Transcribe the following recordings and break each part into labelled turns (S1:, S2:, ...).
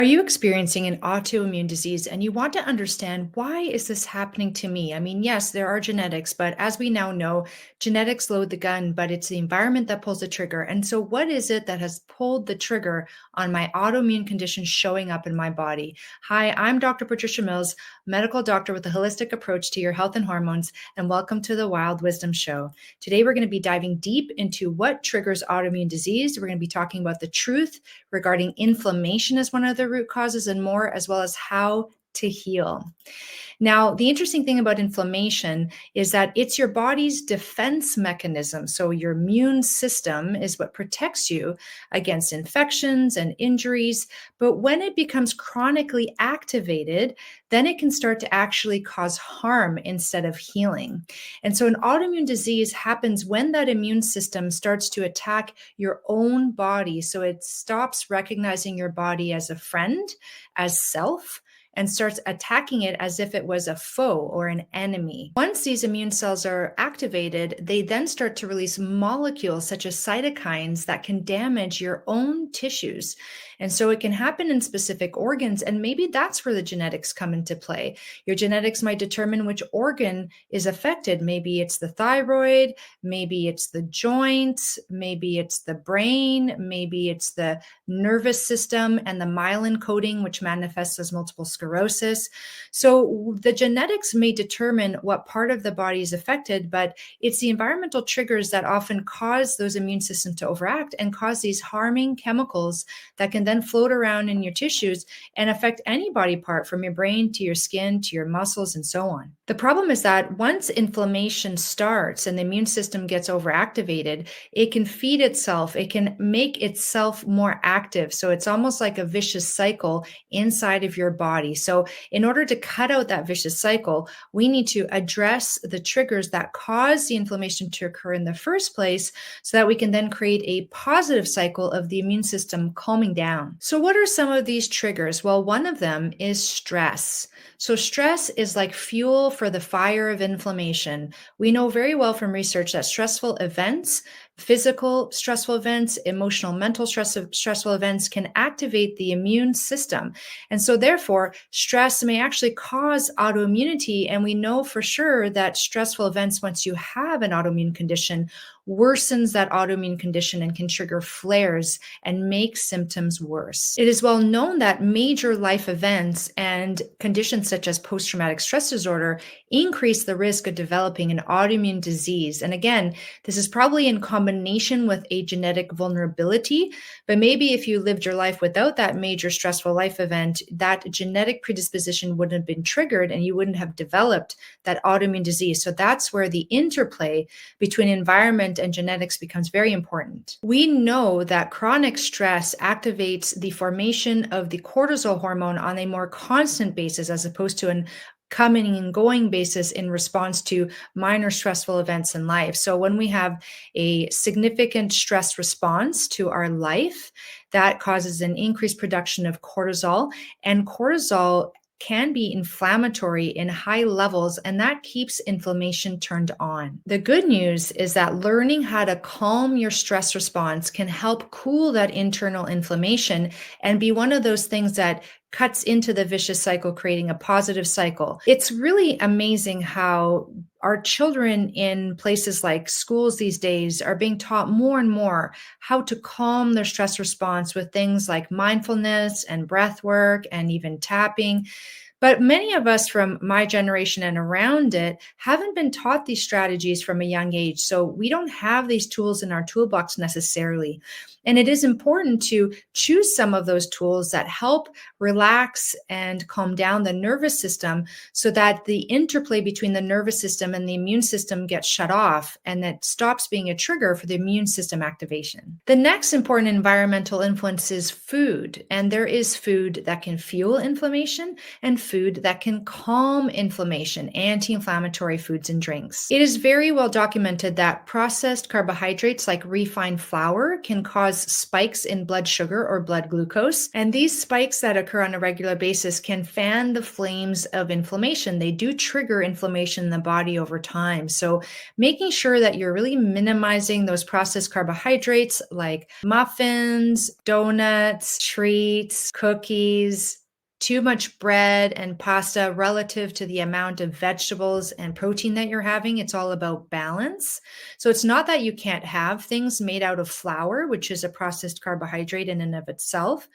S1: Are you experiencing an autoimmune disease and you want to understand why is this happening to me? I mean, yes, there are genetics, but as we now know, genetics load the gun, but it's the environment that pulls the trigger. And so what is it that has pulled the trigger on my autoimmune condition showing up in my body? Hi, I'm Dr. Patricia Mills, medical doctor with a holistic approach to your health and hormones, and welcome to the Wild Wisdom Show. Today, we're going to be diving deep into what triggers autoimmune disease. We're going to be talking about the truth regarding inflammation as one of the root causes and more, as well as how to heal. Now, the interesting thing about inflammation is that it's your body's defense mechanism. So your immune system is what protects you against infections and injuries. But when it becomes chronically activated, then it can start to actually cause harm instead of healing. And so an autoimmune disease happens when that immune system starts to attack your own body. So it stops recognizing your body as a friend, as self, and starts attacking it as if it was a foe or an enemy. Once these immune cells are activated, they then start to release molecules such as cytokines that can damage your own tissues. And so it can happen in specific organs, and maybe that's where the genetics come into play. Your genetics might determine which organ is affected. Maybe it's the thyroid, maybe it's the joints, maybe it's the brain, maybe it's the nervous system and the myelin coating, which manifests as multiple sclerosis. So the genetics may determine what part of the body is affected, but it's the environmental triggers that often cause those immune systems to overact and cause these harming chemicals that can then float around in your tissues and affect any body part from your brain to your skin to your muscles and so on. The problem is that once inflammation starts and the immune system gets overactivated, it can feed itself, it can make itself more active. So it's almost like a vicious cycle inside of your body. So in order to cut out that vicious cycle, we need to address the triggers that cause the inflammation to occur in the first place so that we can then create a positive cycle of the immune system calming down. So what are some of these triggers? Well, one of them is stress. So stress is like fuel for the fire of inflammation. We know very well from research that stressful events, physical stressful events, emotional, mental stressful events can activate the immune system. And so therefore, stress may actually cause autoimmunity. And we know for sure that stressful events, once you have an autoimmune condition, worsens that autoimmune condition and can trigger flares and make symptoms worse. It is well known that major life events and conditions such as post-traumatic stress disorder increase the risk of developing an autoimmune disease. And again, this is probably in combination with a genetic vulnerability, but maybe if you lived your life without that major stressful life event, that genetic predisposition wouldn't have been triggered and you wouldn't have developed that autoimmune disease. So that's where the interplay between environment and genetics becomes very important. We know that chronic stress activates the formation of the cortisol hormone on a more constant basis as opposed to an coming and going basis in response to minor stressful events in life. So when we have a significant stress response to our life, that causes an increased production of cortisol, and cortisol can be inflammatory in high levels, and that keeps inflammation turned on. The good news is that learning how to calm your stress response can help cool that internal inflammation and be one of those things that cuts into the vicious cycle, creating a positive cycle. It's really amazing how our children in places like schools these days are being taught more and more how to calm their stress response with things like mindfulness and breath work and even tapping. But many of us from my generation and around it haven't been taught these strategies from a young age. So we don't have these tools in our toolbox necessarily. And it is important to choose some of those tools that help relax and calm down the nervous system so that the interplay between the nervous system and the immune system gets shut off and that stops being a trigger for the immune system activation. The next important environmental influence is food. And there is food that can fuel inflammation and food that can calm inflammation, anti-inflammatory foods and drinks. It is very well documented that processed carbohydrates like refined flour can cause cause spikes in blood sugar or blood glucose. And these spikes that occur on a regular basis can fan the flames of inflammation. They do trigger inflammation in the body over time. So making sure that you're really minimizing those processed carbohydrates like muffins, donuts, treats, cookies, too much bread and pasta relative to the amount of vegetables and protein that you're having. It's all about balance. So it's not that you can't have things made out of flour, which is a processed carbohydrate in and of itself,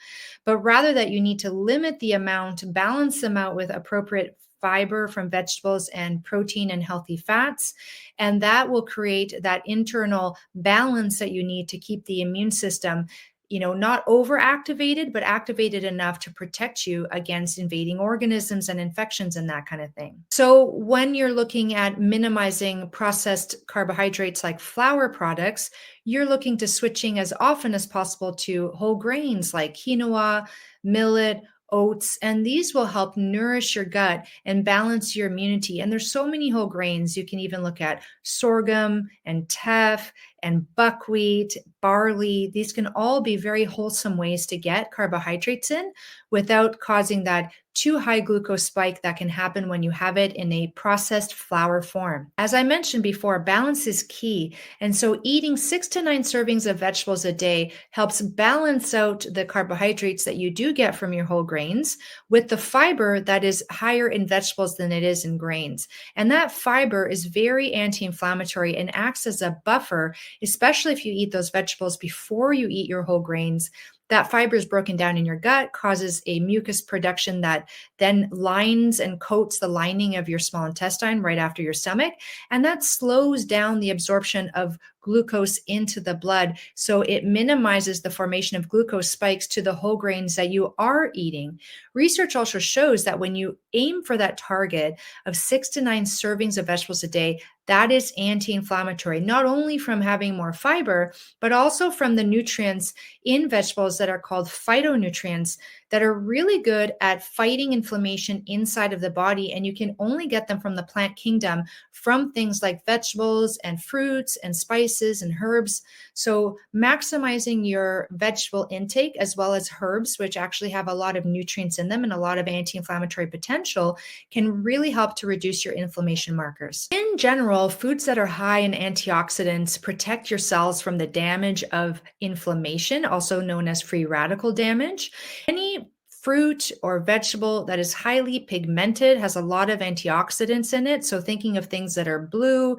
S1: but rather that you need to limit the amount, balance them out with appropriate fiber from vegetables and protein and healthy fats. And that will create that internal balance that you need to keep the immune system not overactivated, but activated enough to protect you against invading organisms and infections and that kind of thing. So when you're looking at minimizing processed carbohydrates like flour products, you're looking to switching as often as possible to whole grains like quinoa, millet, oats, and these will help nourish your gut and balance your immunity. And there's so many whole grains. You can even look at sorghum and teff and buckwheat, barley. These can all be very wholesome ways to get carbohydrates in without causing that too high glucose spike that can happen when you have it in a processed flour form. As I mentioned before, balance is key. And so eating 6 to 9 servings of vegetables a day helps balance out the carbohydrates that you do get from your whole grains with the fiber that is higher in vegetables than it is in grains. And that fiber is very anti-inflammatory and acts as a buffer, especially if you eat those vegetables before you eat your whole grains. That fiber is broken down in your gut, causes a mucus production that then lines and coats the lining of your small intestine right after your stomach. And that slows down the absorption of glucose into the blood. So it minimizes the formation of glucose spikes to the whole grains that you are eating. Research also shows that when you aim for that target of 6 to 9 servings of vegetables a day, that is anti-inflammatory, not only from having more fiber, but also from the nutrients in vegetables that are called phytonutrients that are really good at fighting inflammation inside of the body. And you can only get them from the plant kingdom from things like vegetables and fruits and spices and herbs. So maximizing your vegetable intake as well as herbs, which actually have a lot of nutrients in them and a lot of anti-inflammatory potential, can really help to reduce your inflammation markers. In general, foods that are high in antioxidants protect your cells from the damage of inflammation, also known as free radical damage. Any fruit or vegetable that is highly pigmented has a lot of antioxidants in it. So thinking of things that are blue,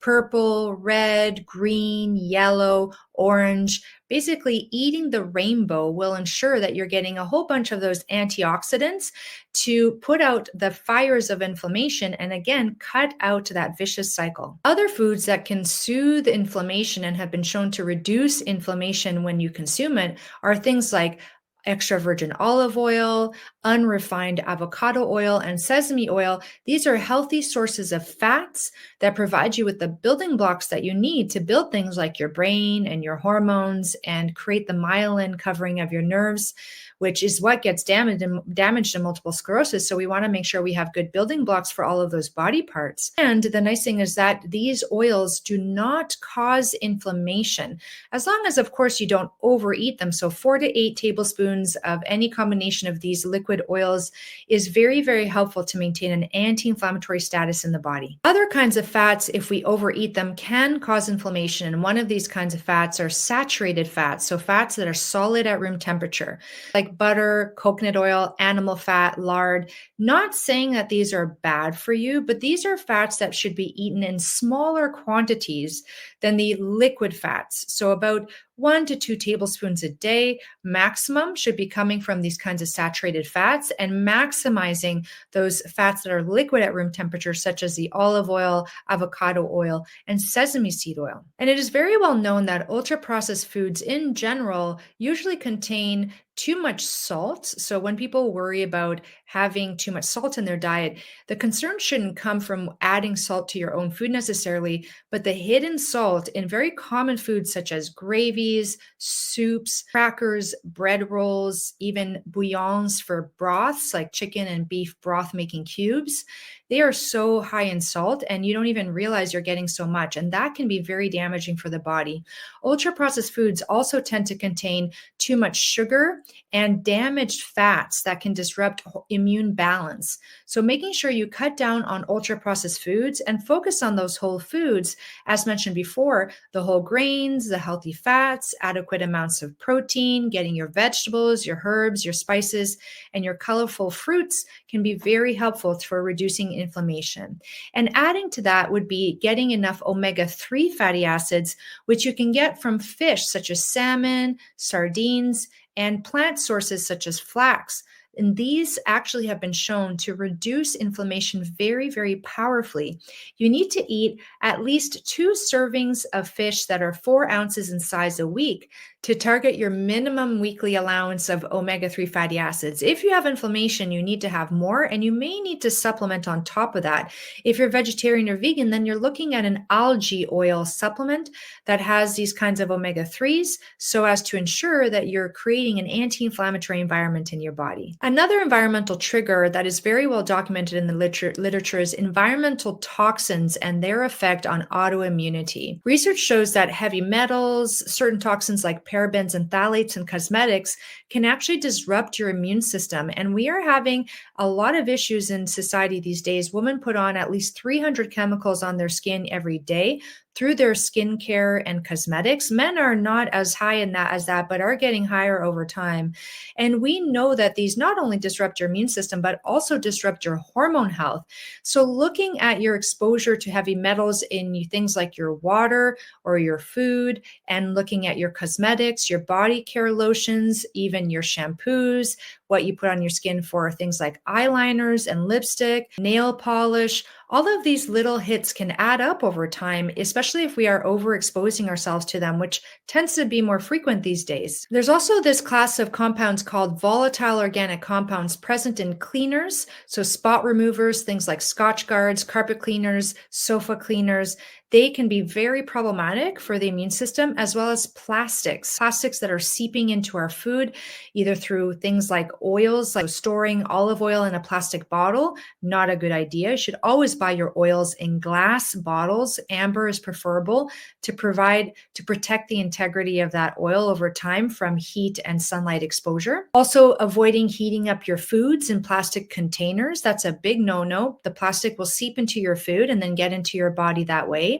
S1: purple, red, green, yellow, orange, basically eating the rainbow will ensure that you're getting a whole bunch of those antioxidants to put out the fires of inflammation and again, cut out that vicious cycle. Other foods that can soothe inflammation and have been shown to reduce inflammation when you consume it are things like extra virgin olive oil, unrefined avocado oil, and sesame oil. These are healthy sources of fats that provide you with the building blocks that you need to build things like your brain and your hormones and create the myelin covering of your nerves, which is what gets damaged in multiple sclerosis. So we want to make sure we have good building blocks for all of those body parts. And the nice thing is that these oils do not cause inflammation, as long as, of course, you don't overeat them. So 4 to 8 tablespoons of any combination of these liquid oils is very, very helpful to maintain an anti-inflammatory status in the body. Other kinds of fats, if we overeat them, can cause inflammation. And one of these kinds of fats are saturated fats, so fats that are solid at room temperature, like butter, coconut oil, animal fat, lard. Not saying that these are bad for you, but these are fats that should be eaten in smaller quantities than the liquid fats. So about 1 to 2 tablespoons a day maximum should be coming from these kinds of saturated fats, and maximizing those fats that are liquid at room temperature, such as the olive oil, avocado oil, and sesame seed oil. And it is very well known that ultra-processed foods in general usually contain too much salt. So when people worry about having too much salt in their diet, the concern shouldn't come from adding salt to your own food necessarily, but the hidden salt in very common foods such as gravy, smoothies, soups, crackers, bread rolls, even bouillons for broths like chicken and beef broth making cubes. They are so high in salt and you don't even realize you're getting so much. And that can be very damaging for the body. Ultra processed foods also tend to contain too much sugar and damaged fats that can disrupt immune balance. So making sure you cut down on ultra processed foods and focus on those whole foods, as mentioned before, the whole grains, the healthy fats, adequate amounts of protein, getting your vegetables, your herbs, your spices, and your colorful fruits can be very helpful for reducing inflammation. And adding to that would be getting enough omega-3 fatty acids, which you can get from fish such as salmon, sardines, and plant sources such as flax. And these actually have been shown to reduce inflammation very, very powerfully. You need to eat at least 2 servings of fish that are 4 ounces in size a week to target your minimum weekly allowance of omega-3 fatty acids. If you have inflammation, you need to have more, and you may need to supplement on top of that. If you're vegetarian or vegan, then you're looking at an algae oil supplement that has these kinds of omega-3s so as to ensure that you're creating an anti-inflammatory environment in your body. Another environmental trigger that is very well documented in the literature is environmental toxins and their effect on autoimmunity. Research shows that heavy metals, certain toxins like parabens and phthalates in cosmetics can actually disrupt your immune system. And we are having a lot of issues in society these days. Women put on at least 300 chemicals on their skin every day through their skincare and cosmetics. Men are not as high in that as that, but are getting higher over time. And we know that these not only disrupt your immune system, but also disrupt your hormone health. So looking at your exposure to heavy metals in things like your water or your food, and looking at your cosmetics, your body care lotions, even your shampoos, what you put on your skin for things like eyeliners and lipstick, nail polish, all of these little hits can add up over time, especially if we are overexposing ourselves to them, which tends to be more frequent these days. There's also this class of compounds called volatile organic compounds present in cleaners, so spot removers, things like Scotch guards, carpet cleaners, sofa cleaners. They can be very problematic for the immune system, as well as plastics that are seeping into our food, either through things like oils, like storing olive oil in a plastic bottle. Not a good idea. You should always buy your oils in glass bottles. Amber is preferable to protect the integrity of that oil over time from heat and sunlight exposure. Also, avoiding heating up your foods in plastic containers. That's a big no-no. The plastic will seep into your food and then get into your body that way.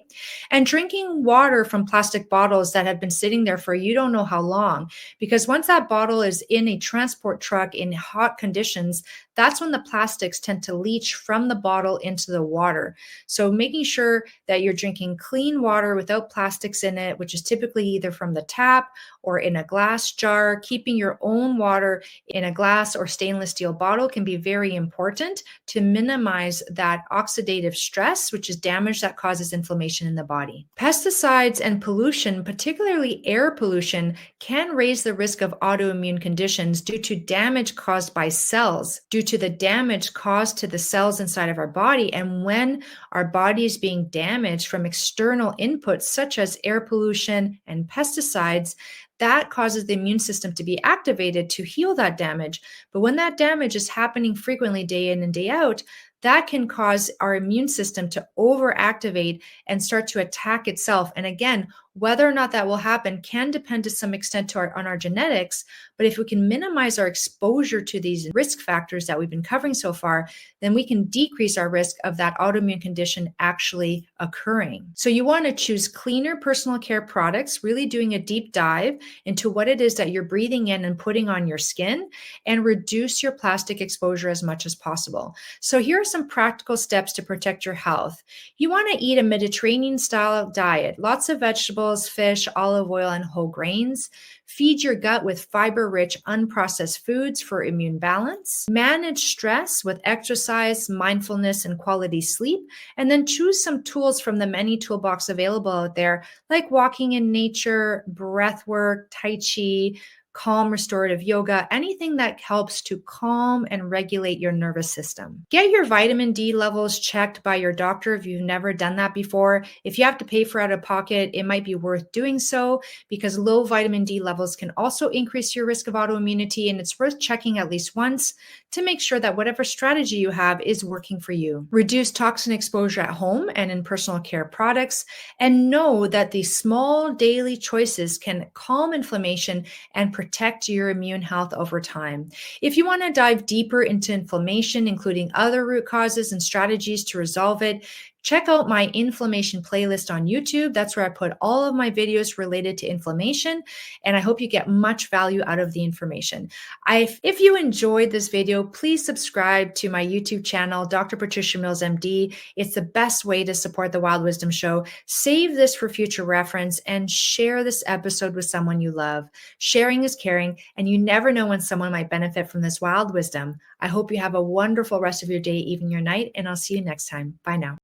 S1: And drinking water from plastic bottles that have been sitting there for you don't know how long, because once that bottle is in a transport truck in hot conditions, that's when the plastics tend to leach from the bottle into the water. So making sure that you're drinking clean water without plastics in it, which is typically either from the tap or in a glass jar, keeping your own water in a glass or stainless steel bottle can be very important to minimize that oxidative stress, which is damage that causes inflammation in the body. Pesticides and pollution, particularly air pollution, can raise the risk of autoimmune conditions due to damage caused by cells, due to the damage caused to the cells inside of our body. And when our body is being damaged from external inputs such as air pollution and pesticides, that causes the immune system to be activated to heal that damage. But when that damage is happening frequently day in and day out, that can cause our immune system to overactivate and start to attack itself. And again, whether or not that will happen can depend to some extent on our genetics. But if we can minimize our exposure to these risk factors that we've been covering so far, then we can decrease our risk of that autoimmune condition actually occurring. So you want to choose cleaner personal care products, really doing a deep dive into what it is that you're breathing in and putting on your skin, and reduce your plastic exposure as much as possible. So here are some practical steps to protect your health. You want to eat a Mediterranean style diet, lots of vegetables, fish, olive oil, and whole grains. Feed your gut with fiber-rich, unprocessed foods for immune balance. Manage stress with exercise, mindfulness, and quality sleep. And then choose some tools from the many toolbox available out there, like walking in nature, breath work, Tai Chi, calm restorative yoga, anything that helps to calm and regulate your nervous system. Get your vitamin D levels checked by your doctor if you've never done that before. If you have to pay for out of pocket, it might be worth doing so because low vitamin D levels can also increase your risk of autoimmunity, and it's worth checking at least once to make sure that whatever strategy you have is working for you. Reduce toxin exposure at home and in personal care products, and know that these small daily choices can calm inflammation and protect your immune health over time. If you want to dive deeper into inflammation, including other root causes and strategies to resolve it, check out my inflammation playlist on YouTube. That's where I put all of my videos related to inflammation, and I hope you get much value out of the information. If you enjoyed this video, please subscribe to my YouTube channel, Dr. Patricia Mills, MD. It's the best way to support the Wild Wisdom Show. Save this for future reference and share this episode with someone you love. Sharing is caring, and you never know when someone might benefit from this wild wisdom. I hope you have a wonderful rest of your day, even your night, and I'll see you next time. Bye now.